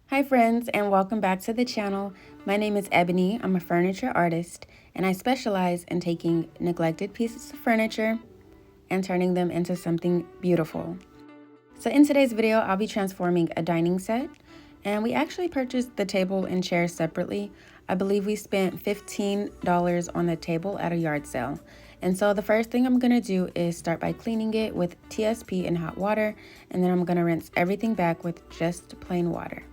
Hi friends, and welcome back to the channel. My name is Ebony. I'm a furniture artist and I specialize in taking neglected pieces of furniture and turning them into something beautiful. So in today's video, I'll be transforming a dining set, and we actually purchased the table and chairs separately. I believe we spent $15 on the table at a yard sale. And so the first thing I'm gonna do is start by cleaning it with TSP and hot water, and then I'm gonna rinse everything back with just plain water.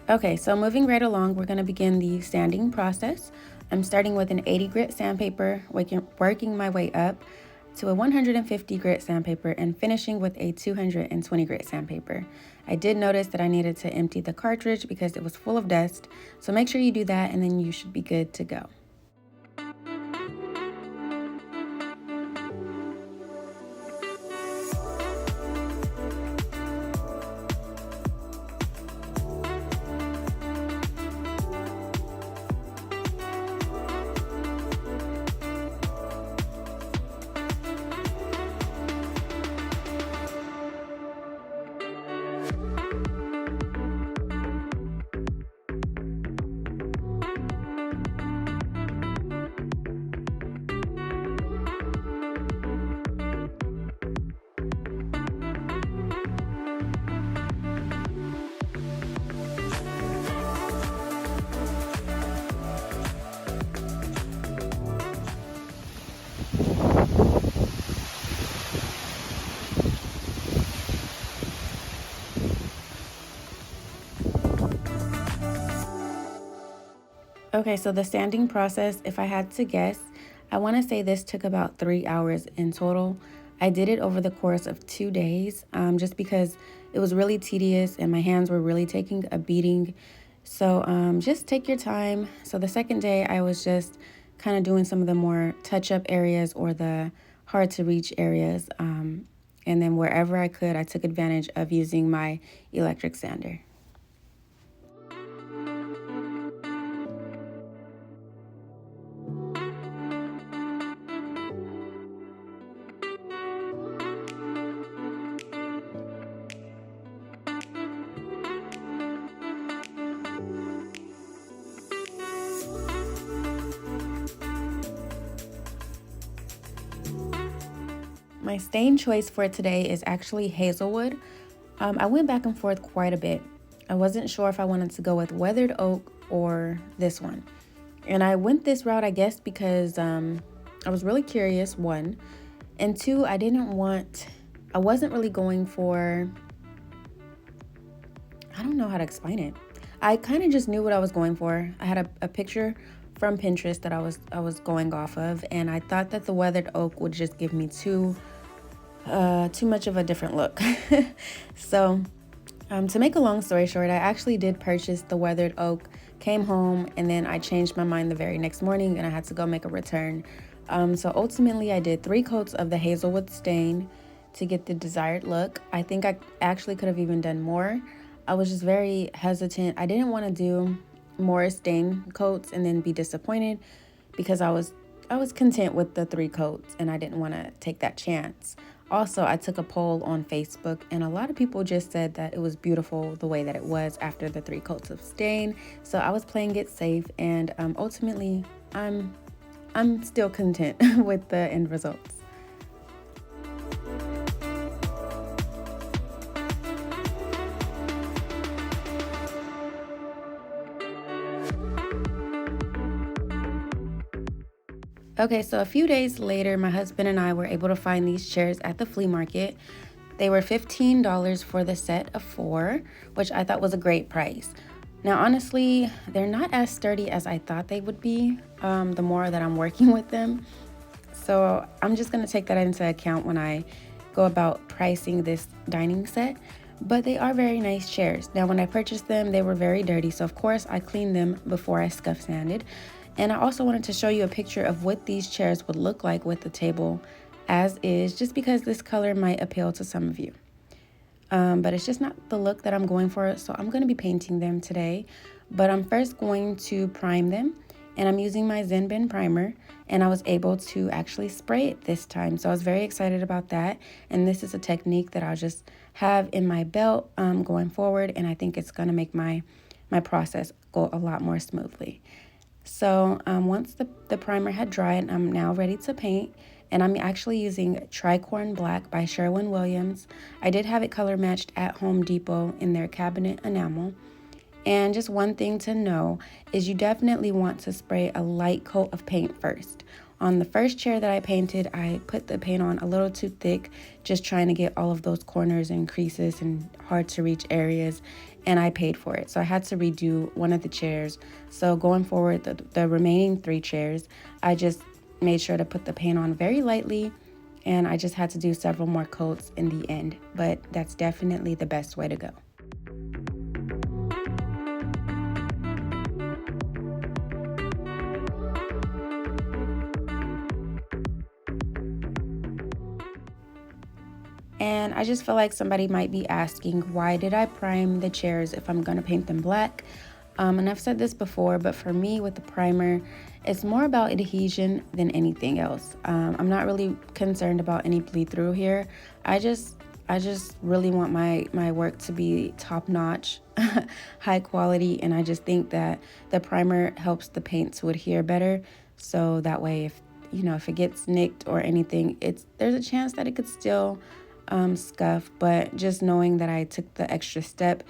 Okay, so moving right along, we're going to begin the sanding process. I'm starting with an 80 grit sandpaper, working my way up to a 150 grit sandpaper and finishing with a 220 grit sandpaper. I did notice that I needed to empty the cartridge because it was full of dust, so make sure you do that and then you should be good to go. Okay, so the sanding process, if I had to guess, I want to say this took about 3 hours in total. I did it over the course of 2 days, just because it was really tedious and my hands were really taking a beating. So just take your time. So the second day, I was just kind of doing some of the more touch-up areas or the hard-to-reach areas. And then wherever I could, I took advantage of using my electric sander. My stain choice for today is actually hazelwood. I went back and forth quite a bit. I wasn't sure if I wanted to go with weathered oak or this one. And I went this route, I guess, because I was really curious, one. And two, I wasn't really going for, I don't know how to explain it. I kind of just knew what I was going for. I had a picture from Pinterest that I was going off of, and I thought that the weathered oak would just give me too much of a different look. So to make a long story short, I actually did purchase the weathered oak, came home, and then I changed my mind the very next morning and I had to go make a return. So ultimately I did 3 coats of the hazelwood stain to get the desired look. I think I actually could have even done more. I was just very hesitant. I didn't want to do more stain coats and then be disappointed because I was content with the 3 coats and I didn't want to take that chance. Also, I took a poll on Facebook and a lot of people just said that it was beautiful the way that it was after the 3 coats of stain. So I was playing it safe, and ultimately I'm still content with the end results. Okay, so a few days later, my husband and I were able to find these chairs at the flea market. They were $15 for the set of 4, which I thought was a great price. Now, honestly, they're not as sturdy as I thought they would be the more that I'm working with them. So I'm just going to take that into account when I go about pricing this dining set, but they are very nice chairs. Now, when I purchased them, they were very dirty, so of course I cleaned them before I scuff sanded. And I also wanted to show you a picture of what these chairs would look like with the table as is, just because this color might appeal to some of you. But it's just not the look that I'm going for, so I'm going to be painting them today. But I'm first going to prime them, and I'm using my Zen Bin primer, and I was able to actually spray it this time, so I was very excited about that. And this is a technique that I'll just have in my belt going forward, and I think it's going to make my process go a lot more smoothly. So once the primer had dried, I'm now ready to paint. And I'm actually using Tricorn Black by Sherwin-Williams. I did have it color matched at Home Depot in their cabinet enamel. And just one thing to know is you definitely want to spray a light coat of paint first. On the first chair that I painted, I put the paint on a little too thick, just trying to get all of those corners and creases and hard to reach areas, and I paid for it. So I had to redo one of the chairs. So going forward, the remaining 3 chairs, I just made sure to put the paint on very lightly, and I just had to do several more coats in the end, but that's definitely the best way to go. And I just feel like somebody might be asking, why did I prime the chairs if I'm going to paint them black? And I've said this before, but for me with the primer, it's more about adhesion than anything else. I'm not really concerned about any bleed through here. I just really want my work to be top notch, high quality, and I just think that the primer helps the paint to adhere better. So that way, if it gets nicked or anything, there's a chance that it could still scuff. But just knowing that I took the extra step,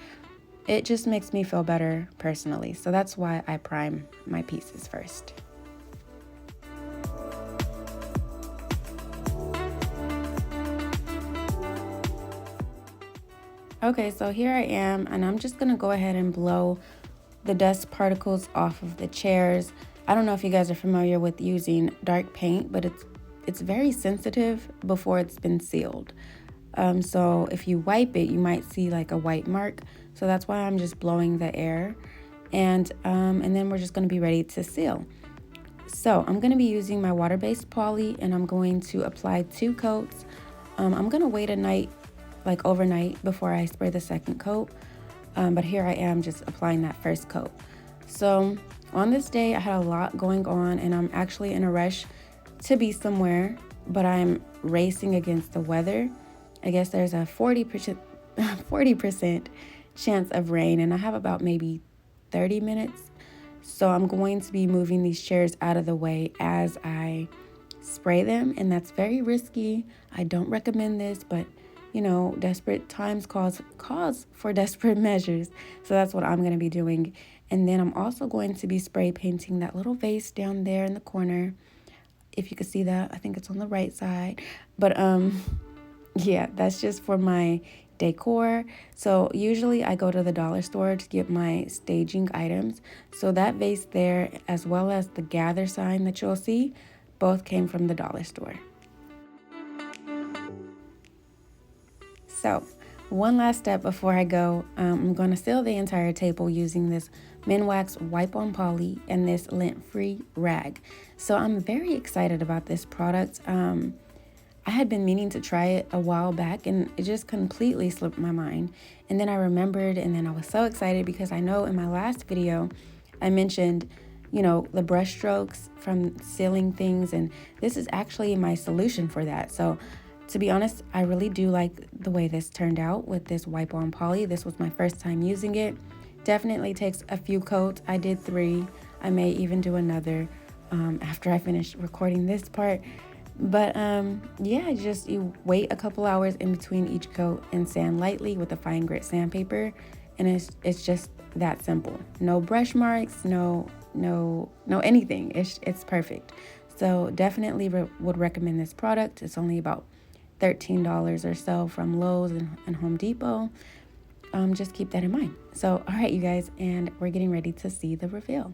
it just makes me feel better personally. So that's why I prime my pieces first. Okay, so here I am, and I'm just gonna go ahead and blow the dust particles off of the chairs. I don't know if you guys are familiar with using dark paint, but it's very sensitive before it's been sealed. So if you wipe it, you might see like a white mark. So that's why I'm just blowing the air, and then we're just going to be ready to seal. So I'm going to be using my water-based poly, and I'm going to apply 2 coats. I'm going to wait a night, like overnight, before I spray the second coat. But here I am just applying that first coat. So on this day, I had a lot going on, and I'm actually in a rush to be somewhere, but I'm racing against the weather. I guess there's a 40% chance of rain, and I have about maybe 30 minutes. So I'm going to be moving these chairs out of the way as I spray them, and that's very risky. I don't recommend this, but desperate times calls for desperate measures. So that's what I'm going to be doing. And then I'm also going to be spray painting that little vase down there in the corner. If you could see that, I think it's on the right side. But yeah, that's just for my decor. So usually I go to the dollar store to get my staging items. So that vase there, as well as the gather sign that you'll see, both came from the dollar store. So one last step before I go, I'm going to seal the entire table using this Minwax Wipe On Poly and this lint-free rag. So I'm very excited about this product. I had been meaning to try it a while back, and it just completely slipped my mind. And then I remembered, and then I was so excited because I know in my last video I mentioned, the brush strokes from sealing things, and this is actually my solution for that. So to be honest, I really do like the way this turned out with this Wipe On Poly. This was my first time using it. Definitely takes a few coats. I did 3. I may even do another after I finish recording this part. But yeah, you wait a couple hours in between each coat and sand lightly with a fine grit sandpaper, and it's just that simple. No brush marks, no anything. It's perfect. So definitely would recommend this product. It's only about $13 or so from Lowe's and Home Depot. Just keep that in mind. So all right, you guys, and we're getting ready to see the reveal.